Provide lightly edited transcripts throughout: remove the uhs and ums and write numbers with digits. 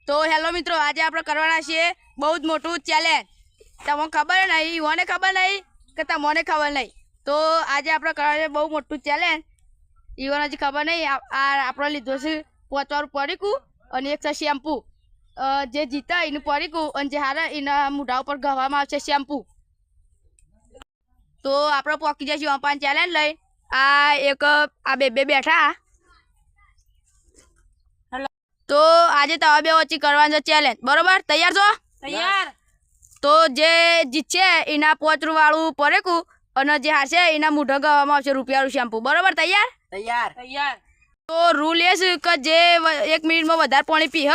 તો હેલો મિત્રો, આજે આપણે કરવાના છીએ બહુ જ મોટું ચેલેન્જ. તમને ખબર નહીં, મને ખબર નહીં કે તમને ખબર નહીં. તો આજે આપણે કરવાના બહુ મોટું ચેલેન્જ. ઈવોને હજી ખબર નહીં. આ આપણે લીધો છે 5 વાળું પડીકું અને એક છે શેમ્પુ. જે જીતા એનું પડીકું અને જે હારે એના મોઢા ઉપર ગવામાં આવશે શેમ્પુ. તો આપણે પોકી જઈશું અપાન ચેલેન્જ લઈ. આ એક આ બે બેઠા. તો આજે તમે બે વચ્ચે કરવાનો ચેલેન્જ, બરોબર? તૈયાર છો? તૈયાર. તો જે જીતશે એના 5 વાળું પરેકું અને જે હારશે એના મોઢા ગવામાં આવશે રૂપિયાનું શેમ્પુ, બરોબર? તૈયાર? તૈયાર. તૈયાર. તો રૂલ એ છે કે જે 1 મિનિટમાં વધારે પાણી પીહ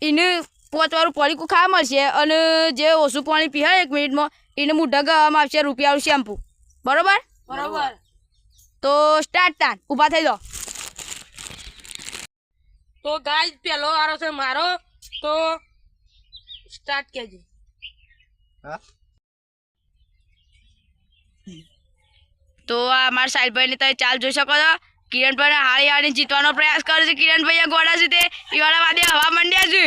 એને 5 વાળું પડીકું ખાવા મળશે અને જે ઓછું પાણી પીહ 1 મિનિટમાં એને મોઢા ગવામાં આવશે રૂપિયાનું શેમ્પુ, બરોબર? બરોબર. તો સ્ટાર્ટ તાન, ઊભા થઈ જાઓ. તો ગાઈસ પેલો વારો છે મારો, તો સ્ટાર્ટ કેજો. તો આ મારા સાહેબભાઈ ને તમે ચાલ જોઈ શકો છો. કિરણભાઈ હારી હારી જીતવાનો પ્રયાસ કરે છે. કિરણભાઈ ગોડા છે તે ઈવાળા વાદે હવા મંડ્યા છે.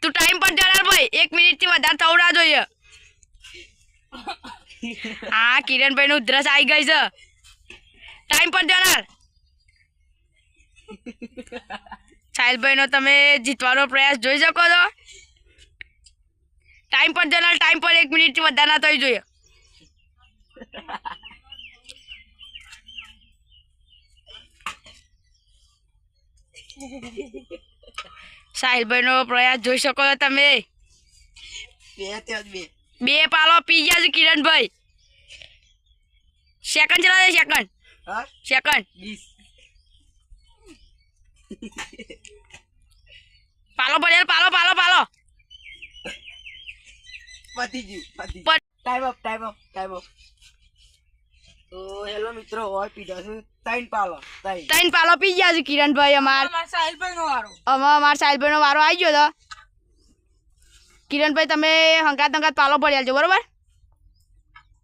તું ટાઈમ પર જણાર ભાઈ, 1 મિનિટ થી વધારે થવું ના જોઈએ. હા, કિરણભાઈ નું ઉધરસ આવી ગઈ છે. ટાઈમ પર જણાર. સાહેબભાઈ નો તમે જીતવાનો પ્રયાસ જોઈ શકો છો. ટાઈમ પર જણાર, ટાઈમ પર 1 મિનિટ થી વધારે ના થવી જોઈએ. સાહિલભાઈ નો પ્રયાસ જોઈ શકો છો તમે. બે પાલો પી ગયા છે કિરણભાઈ. સેકન્ડ ચલા દે, સેકન્ડ. પાલો પડે, પાલો પાલો પાલો. Time up. તો હેલો મિત્રો, ઓય પીધા છે 3 પાલો. 3 પાલો પી ગયા છે કિરણભાઈ. મારા સાહિલભાઈ નો વારો. અમારા સાહિલભાઈ નો વારો આવી ગયો તો કિરણભાઈ તમે હંગાત પાલો ભરી આલજો, બરોબર?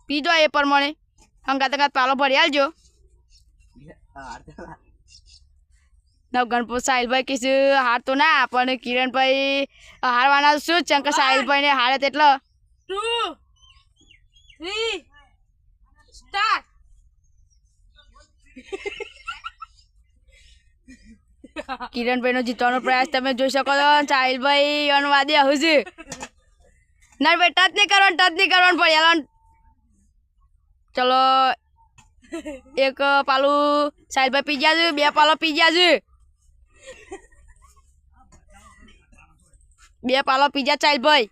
પીજો એ પ્રમાણે હંગાત પાલો ભરી આલજો. ગણપત સાહિલભાઈ કીધું હાર તો ના, પણ કિરણભાઈ હારવાના શું છે કે સાહિલભાઈ ને હારે તેટલો. 2 3 સ્ટાર્ટ. કિરણભાઈ નો જીતવાનો પ્રયાસ તમે જોઈ શકો છો. સાહિલભાઈ અનવાદે આવું છે. ના ભાઈ, ટચ નહીં કરવાનું પડે. ચલો, એક પાલું સાહિલભાઈ પી ગયા છે, 2 પાલો પી ગયા છે. 2 પાલો પી ગયા સાહિલભાઈ.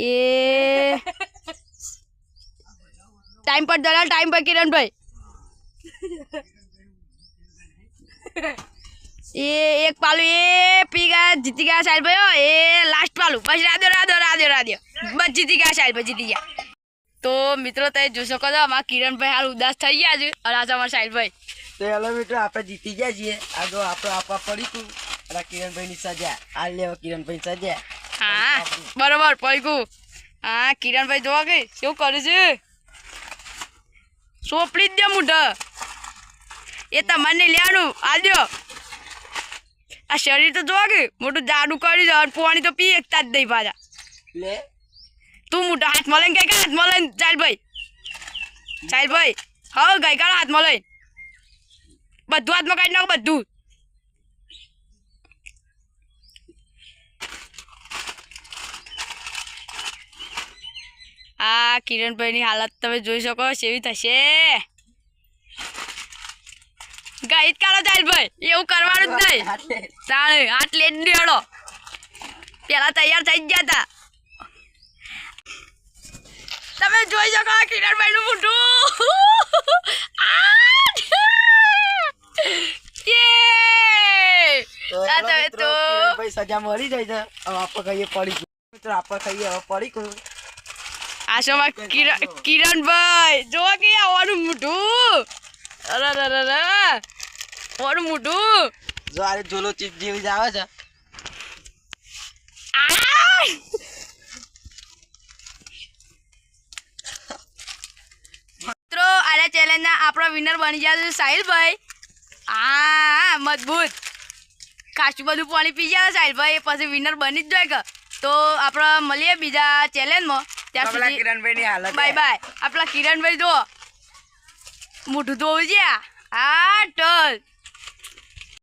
એ ટાઈમ પર દલાલ, ટાઈમ પર કિરણભાઈ. એ એક પાલું એ પી ગયા, જીતી ગયા સાહિલભાઈ. એ લાસ્ટ પાલું, બસ રાધ્યો બસ જીતી ગયા સાહિલભાઈ, જીતી ગયા. તો મિત્રો તમે જોઈ શકો છો અમારા કિરણભાઈ હાલ ઉદાસ થઈ ગયા છે અને આ અમારા સાહિલભાઈ. તો હેલો મિત્રો, આપણે જીતી ગયા છીએ. આ જો આપણે આપવા પડીકું અને કિરણભાઈ ની સજા આ લેવા. કિરણભાઈ સજા. હા બરોબર પડીકું. હા કિરણભાઈ જોવા કે શું કરે છે. સોપડી જ દે મોઢા. એ તમારે લેવાનું આલ્યો. આ શરીર તો જોવા કે મોટું જાડું કરી દે, પાણી તો પી એકતા જ નહીં પાછા. લે તું મોટા હાથમાં લઈને કઈ હાથમાં લઈને સાહિલભાઈ હા ગઈ કાઢો હાથમાં લઈને. બધું હાથમાં કાઢી નાખો, બધું. આ કિરણભાઈ ની હાલત તમે જોઈ શકો કેવી થશે. ગઈ જ કાઢો સાહિલભાઈ, એવું કરવાનું જ નહીં. તાણે હાથ લે જ હેડો. પેલા તૈયાર થઈ જ ગયા હતા. તમે જોઈ શકો કિરણભાઈ નું મોઢું. કિરણભાઈ સજા મળી જાય છે. હવે આપણે કહીએ પડીકું. મિત્રો આપણે કહીએ હવે પડીકું. આ શોમાં કિરણભાઈ જોવા કે આવવાનું મોઢું. અરે આવવાનું મોઢું. જો આરે ઝોલો ચીપ જેવી જ આવે છે. મિત્રો આના ચેલેન્જ ના આપણો વિનર બની ગયા છે સાહિલભાઈ. હા મજબૂત. ખાસું બધું પાણી પી જાય સાહિલભાઈ પછી વિનર બની જ જાય કે તો આપણે મળીએ બીજા ચેલેન્જમાં ત્યાં પેલા સુધી કિરણભાઈની હાલત બાય બાય આપણા કિરણભાઈ જો મોઢું ધોવું છે આ ટલ